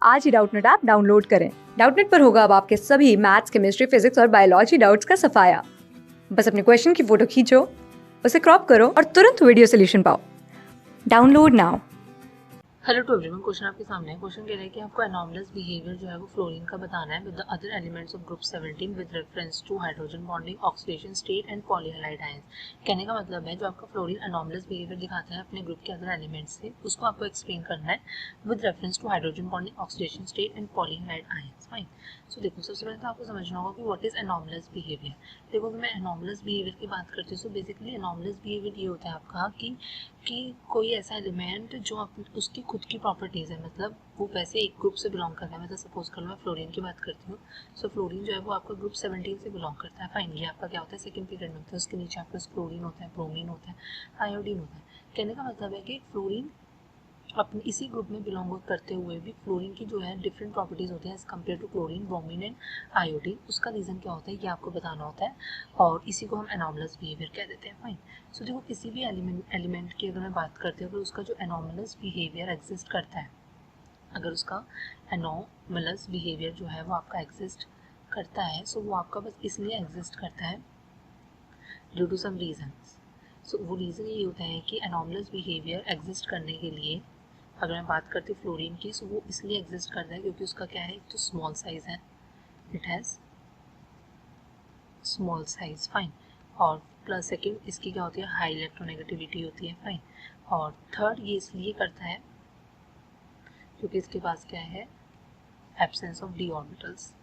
आज ही Doubtnut app download करें। Doubtnut पर होगा अब आपके सभी मैथ्स, केमिस्ट्री, फिजिक्स और बायोलॉजी डाउट्स का सफाया। बस अपने क्वेश्चन की फोटो खींचो, उसे क्रॉप करो और तुरंत वीडियो सोल्यूशन पाओ। Download now. Hello to everyone, question आपके सामने है। क्वेश्चन कह रहा है कि आपको एनॉमलस बिहेवियर जो है वो फ्लोरीन का बताना है with the other elements of group 17 with reference to hydrogen bonding, oxidation state and polyhalide ions. कहने का मतलब है जो आपका फ्लोरीन एनॉमलस बिहेवियर दिखाता है अपने ग्रुप के अदर एलिमेंट्स से, उसको आपको एक्सप्लेन करना है with reference to hydrogen bonding, oxidation state and polyhalide ions. Fine. So देखो, सबसे पहले तो आपको समझना होगा कि व्हाट इज एनॉमलस बिहेवियर। देखो, अगर मैं एनॉमलस बिहेवियर की बात करती हूँ तो बेसिकली एनॉमलस बिहेवियर ये होता है आपका कि कोई ऐसा एलिमेंट जो उसकी खुद की प्रॉपर्टीज़ है, मतलब वो वैसे एक ग्रुप से बिलोंग करता है। मतलब सपोज कर लो मैं फ्लोरीन की बात करती हूँ, सो फ्लोरीन जो है वो आपका ग्रुप 17 से बिलोंग करता है। फाइन। ये आपका क्या होता है, सेकंड पीरियड में होता है। उसके नीचे आपका क्लोरीन होता है, ब्रोमीन होता है, आयोडीन होता है। कहने का मतलब है कि फ्लोरीन अपने इसी ग्रुप में बिलोंग करते हुए भी फ्लोरीन की जो है डिफरेंट प्रॉपर्टीज होती हैं as compare to chlorine, bromine and iodine. उसका रीज़न क्या होता है ये आपको बताना होता है, और इसी को हम एनॉमलस बिहेवियर कह देते हैं। फाइन। सो देखो, किसी भी एलिमेंट की अगर मैं बात करती हूँ, अगर उसका जो एनॉमलस बिहेवियर एग्जिस्ट करता है, अगर उसका एनॉमलस बिहेवियर जो है वो आपका एग्जिस्ट करता है, सो वो आपका बस इसलिए एग्जिस्ट करता है ड्यू टू सम रीजंस। सो वो रीज़न ये होता है कि एनॉमलस बिहेवियर एग्जिस्ट करने के लिए, अगर मैं बात करती हूँ फ्लोरीन की, सो वो इसलिए एग्जिस्ट करता है क्योंकि उसका क्या है, एक तो स्मॉल साइज है, it has small size. Fine. और प्लस सेकेंड इसकी क्या होती है, हाई इलेक्ट्रोनेगेटिविटी होती है। फाइन। और थर्ड ये इसलिए करता है क्योंकि इसके पास क्या है, एब्सेंस ऑफ डी ऑर्बिटल्स।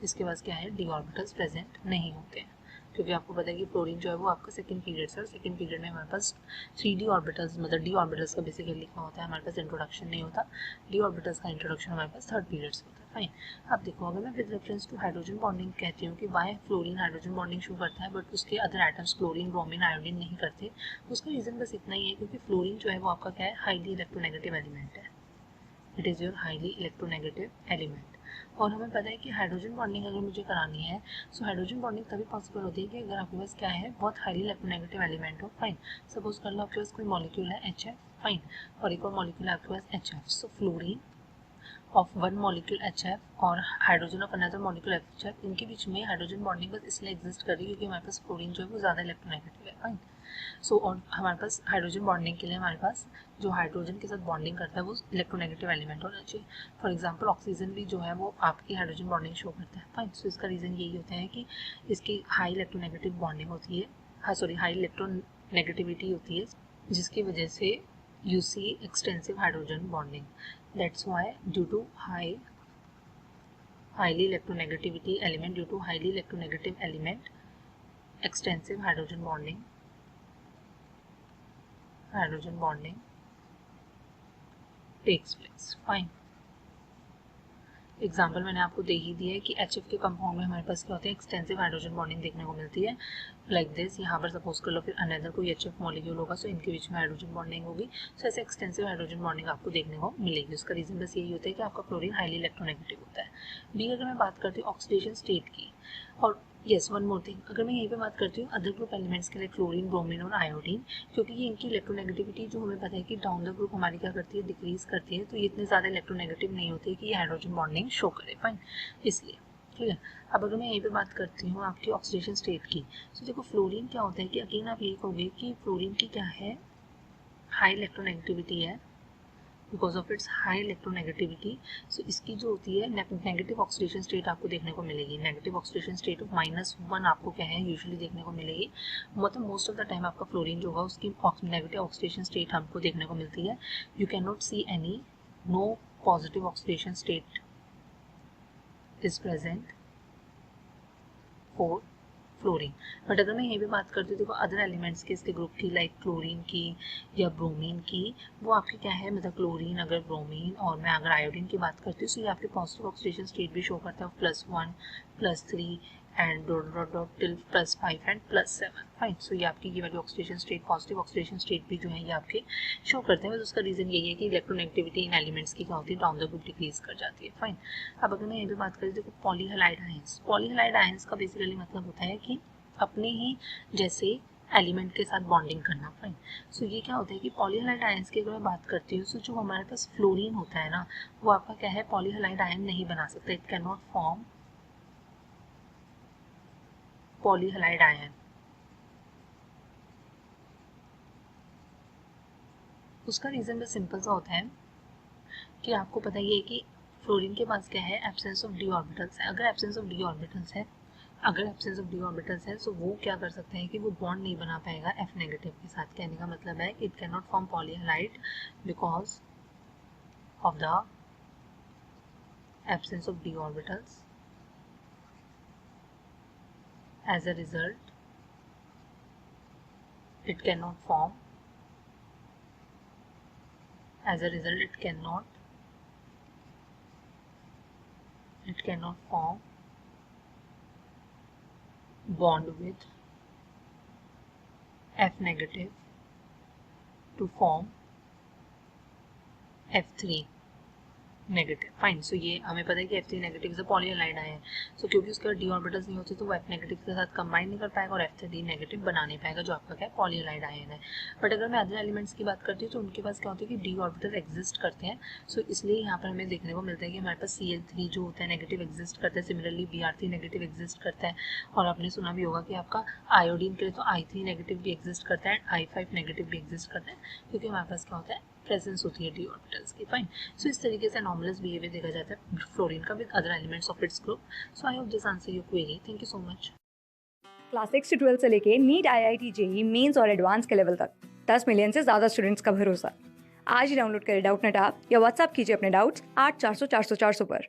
इसके पास क्या है, डी ऑर्बिटल्स प्रेजेंट नहीं होते हैं। क्योंकि आपको पता है कि फ्लोरीन जो है वो आपका सेकंड पीरियड है, और सेकंड पीरियड में हमारे पास 3 डी ऑर्बिटल्स, मतलब डी ऑर्बिटल्स का बेसिकली क्या होता है, हमारे पास इंट्रोडक्शन नहीं होता। डी ऑर्बिटल्स का इंट्रोडक्शन हमारे पास थर्ड पीरियड से होता है। फाइन। अब देखो, अगर मैं with reference to hydrogen bonding कहती हूँ कि why fluorine hydrogen bonding show करता है बट उसके other atoms chlorine, bromine, iodine नहीं करते, उसका रीज़न बस इतना ही है क्योंकि फ्लोरीन जो है वो आपका क्या है, हाईली इलेक्ट्रोनेगेटिव एलिमेंट है। It is your highly electronegative element. और हमें पता है कि हाइड्रोजन बॉन्डिंग अगर मुझे करानी है, सो हाइड्रोजन बॉन्डिंग तभी पॉसिबल होती है कि अगर आपके पास क्या है, बहुत हाईली इलेक्ट्रोनेगेटिव एलिमेंट हो। फाइन। सपोज कर लो आपके पास कोई मॉलिक्यूल है HF। फाइन। और एक और मॉलिक्यूल है आपके पास HF। So fluorine of one molecule HF और hydrogen of another molecule HF, इनके बीच में हाइड्रोजन बॉन्डिंग बस इसलिए एग्जिस्ट कर रही है क्योंकि हमारे पास फ्लोरीन जो है वो ज़्यादा इलेक्ट्रोनेगेटिव है। फाइन। सो और हमारे पास हाइड्रोजन बॉन्डिंग के लिए हमारे पास जो हाइड्रोजन के साथ बॉन्डिंग करता है वो इलेक्ट्रोनेगेटिव एलिमेंट होना चाहिए। फॉर एग्जांपल ऑक्सीजन भी जो है वो आपकी हाइड्रोजन बॉन्डिंग शो करता है। फाइन। सो इसका रीज़न यही होता है कि इसकी हाई इलेक्ट्रोनेगेटिव बॉन्डिंग होती है, हाँ सॉरी, हाई इलेक्ट्रोनेगेटिविटी होती है, जिसकी वजह से you see extensive hydrogen bonding. That's why due to highly electronegativity element, due to highly electronegative element, extensive hydrogen bonding takes place. Fine. Example मैंने आपको दे ही दिया है कि HF के कंपाउंड में हमारे पास क्या होते हैं, एक्सटेंसिव हाइड्रोजन बॉन्डिंग देखने को मिलती है लाइक दिस। यहाँ पर सपोज कर लो फिर अनदर कोई HF मॉलिक्यूल होगा, सो इनके बीच में हाइड्रोजन बॉन्डिंग होगी। सो ऐसे एक्सटेंसिव हाइड्रोजन बॉन्डिंग आपको देखने को मिलेगी। उसका रीजन बस यही होता है कि आपका फ्लोरीन हाईली इलेक्ट्रोनेगेटिव होता है। बी, अगर मैं बात करती हूँ ऑक्सीडेशन स्टेट की, और यस वन मोर थिंग, अगर मैं यहीं पे बात करती हूँ अदर ग्रुप एलिमेंट्स के लिए क्लोरीन, ब्रोमीन और आयोडीन, क्योंकि ये इनकी इलेक्ट्रोनेगेटिविटी जो हमें पता है कि डाउन द ग्रुप हमारी क्या करती है, डिक्रीज करती है, तो ये इतने ज़्यादा इलेक्ट्रोनेगेटिव नहीं होती है कि ये हाइड्रोजन बॉन्डिंग शो करे। फाइन। इसलिए ठीक है। अब अगर मैं यहीं पे बात करती हूँ आपकी ऑक्सीडेशन स्टेट की, तो देखो फ्लोरीन क्या होता है कि अगेन आप यही कहोगे कि फ्लोरीन की क्या है, हाई इलेक्ट्रोनेगेटिविटी है। Because of its high electronegativity, so इसकी जो होती है नेगेटिव ऑक्सीडेशन स्टेट आपको देखने को मिलेगी। नेगेटिव ऑक्सीडेशन स्टेट ऑफ -1 आपको क्या है, यूजुअली देखने को मिलेगी। मतलब मोस्ट ऑफ द टाइम आपका फ्लोरीन जो होगा उसकी नेगेटिव ऑक्सीडेशन स्टेट हमको देखने को मिलती है। You can not see any, no positive oxidation state is present for fluorine. But अगर मैं यहीं पे बात करती हूँ देखो अदर एलिमेंट्स के इसके ग्रुप की, लाइक क्लोरीन की या ब्रोमीन की, वो आपकी क्या है, मतलब क्लोरीन अगर ब्रोमीन और मैं अगर आयोडीन की बात करती हूँ, सो ये आपके पॉजिटिव ऑक्सीडेशन स्टेट भी शो करता है, +1 +3 and dot dot dot till +5 and +7। Fine. So ये आपकी ये वाली oxidation state, positive oxidation state भी जो है ये आपके शो करते हैं। बस उसका रीजन यही है कि इलेक्ट्रोनेगेटिविटी इन एलिमेंट्स की क्या होती है, डाउन द ग्रुप डिक्रीज कर जाती है। फाइन। अब अगर मैं यहाँ पे बात करूँ देखो पॉलीहैलाइड आयंस, पॉलीहैलाइड आयंस का बेसिकली मतलब होता है कि अपने ही जैसे एलिमेंट के साथ बॉन्डिंग करना। फाइन। सो ये क्या होता है कि पॉलीहैलाइड आयंस की अगर मैं बात करती हूँ, सो जो हमारे पास फ्लोरीन होता है ना, वो आपका क्या है, पॉलीहैलाइड आयन नहीं बना सकता। It can not form polyhalide ion. उसका रीज़न बस सिंपल सा होता है कि आपको पता ही है कि फ्लोरीन के पास क्या है, एब्सेंस ऑफ डी ऑर्बिटल्स है। अगर एब्सेंस ऑफ डी ऑर्बिटल्स है, सो वो क्या कर सकते हैं कि वो बॉन्ड नहीं बना पाएगा एफ नेगेटिव के साथ। कहने का मतलब है it can not form polyhalide because of the absence of D orbitals. As a result it cannot form as a result it cannot form bond with F negative to form F3 negative. Fine. So ये हमें पता है कि F3 negative से पॉलीहैलाइड आए हैं। सो क्योंकि उसके डी ऑर्बिटल्स नहीं होते तो वो F नेगेटिव के साथ कंबाइन नहीं कर पाएगा और F3 नेगेटिव बना नहीं पाएगा, जो आपका क्या है, पॉलीहैलाइड आयन है। बट अगर मैं अदर एलिमेंट्स की बात करती हूँ तो उनके पास क्या होता है कि डी ऑर्बिटल एग्जिस्ट करते हैं। सो इसलिए यहाँ पर हमें देखने को मिलता है कि हमारे पास Cl3 जो होता है नेगेटिव एग्जिस्ट करता है, सिमिलरली Br3 नेगेटिव एग्जिस्ट करता है। और आपने सुना भी होगा कि आपका आयोडीन के लिए तो I3 नेगेटिव भी एग्जिस्ट करता है, I5 नेगेटिव भी एग्जिस्ट करता है, क्योंकि हमारे पास क्या होता है, प्रेजेंस होती है डी ऑर्बिटल्स की। फाइन। सो इस तरीके से अनॉमलस बिहेवियर देखा जाता है फ्लोरीन का with other elements of its group. So I hope this answer your query. Thank you so much. Class 6 से 12 से लेके नीट, IIT, JEE मेंस और एडवांस के लेवल तक 10 मिलियन से ज़्यादा स्टूडेंट्स का भरोसा। आज ही डाउनलोड करें डाउटनेट ऐप या व्हाट्सएप कीजिए अपने डाउट्स 8400 400 400 पर।